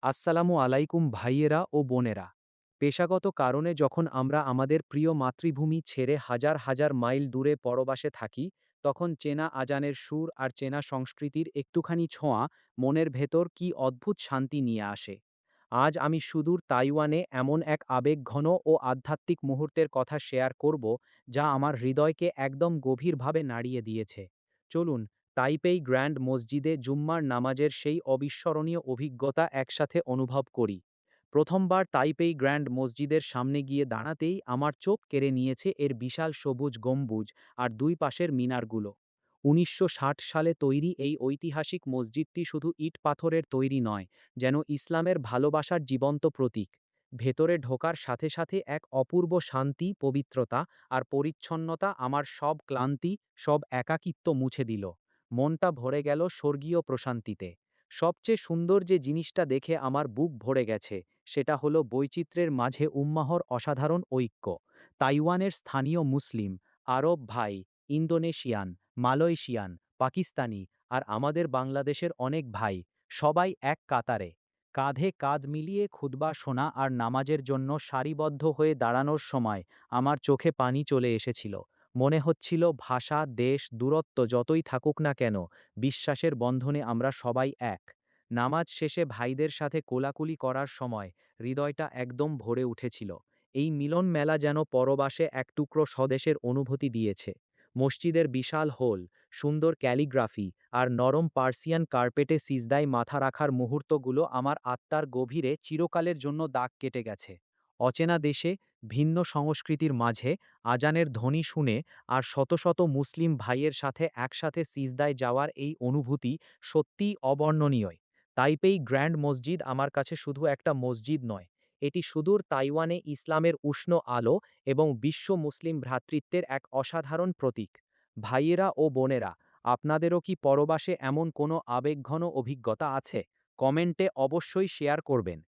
আসসালামু আলাইকুম ভাইয়েরা ও বোনেরা। পেশাগত কারণে যখন আমরা আমাদের প্রিয় মাতৃভূমি ছেড়ে হাজার হাজার মাইল দূরে পরবাসে থাকি, তখন চেনা আজানের সুর আর চেনা সংস্কৃতির একটুখানি ছোঁয়া মনের ভেতর কি অদ্ভুত শান্তি নিয়ে আসে। আজ আমি সুদূর তাইওয়ানে এমন এক আবেগঘন ও আধ্যাত্মিক মুহূর্তের কথা শেয়ার করব, যা আমার হৃদয়কে একদম গভীরভাবে নাড়িয়ে দিয়েছে। চলুন তাইপেই গ্র্যান্ড মসজিদে জুম্মার নামাজের সেই অবিস্মরণীয় অভিজ্ঞতা একসাথে অনুভব করি। প্রথমবার তাইপেই গ্র্যান্ড মসজিদের সামনে গিয়ে দাঁড়াতেই আমার চোখ কেড়ে নিয়েছে এর বিশাল সবুজ গম্বুজ আর দুই পাশের মিনারগুলো। ১৯৬০ সালে তৈরি এই ঐতিহাসিক মসজিদটি শুধু ইট পাথরের তৈরি নয়, যেন ইসলামের ভালোবাসার জীবন্ত প্রতীক। ভেতরে ঢোকার সাথে সাথে এক অপূর্ব শান্তি, পবিত্রতা আর পরিচ্ছন্নতা আমার সব ক্লান্তি, সব একাকিত্ব মুছে দিল। মনটা ভরে গেল স্বর্গীয় প্রশান্তিতে। সবচেয়ে সুন্দর যে জিনিসটা দেখে আমার বুক ভরে গেছে, সেটা হলো বৈচিত্র্যের মাঝে উম্মাহর অসাধারণ ঐক্য। তাইওয়ানের স্থানীয় মুসলিম, আরব ভাই, ইন্দোনেশিয়ান, মালয়েশিয়ান, পাকিস্তানি আর আমাদের বাংলাদেশের অনেক ভাই, সবাই এক কাতারে কাঁধে কাঁধ মিলিয়ে খুতবা শোনা আর নামাজের জন্য সারিবদ্ধ হয়ে দাঁড়ানোর সময় আমার চোখে পানি চলে এসেছিল। মনে হচ্ছিল ভাষা, দেশ, দূরত্ব যতই থাকুক না কেন, বিশ্বাসের বন্ধনে আমরা সবাই এক। নামাজ শেষে ভাইদের সাথে কোলাকুলি করার সময় হৃদয়টা একদম ভরে উঠেছিল। এই মিলন মেলা যেন পরবাসে এক টুকরো স্বদেশের অনুভূতি দিয়েছে। মসজিদের বিশাল হোল, সুন্দর ক্যালিগ্রাফি আর নরম পার্সিয়ান কার্পেটে সিজদায় মাথা রাখার মুহূর্তগুলো আমার আত্মার গভীরে চিরকালের জন্য দাগ কেটে গেছে। অচেনা দেশে, ভিন্ন সংস্কৃতির মাঝে আজানের ধ্বনি শুনে আর শত শত মুসলিম ভাইয়ের সাথে একসাথে সিজদায় যাওয়ার এই অনুভূতি সত্যিই অবর্ণনীয়। তাইপেই গ্র্যান্ড মসজিদ আমার কাছে শুধু একটা মসজিদ নয়, এটি সুদূর তাইওয়ানে ইসলামের উষ্ণ আলো এবং বিশ্ব মুসলিম ভ্রাতৃত্বের এক অসাধারণ প্রতীক। ভাইয়েরা ও বোনেরা, আপনাদেরও কি পরবাসে এমন কোনো আবেগঘন অভিজ্ঞতা আছে? কমেন্টে অবশ্যই শেয়ার করবেন।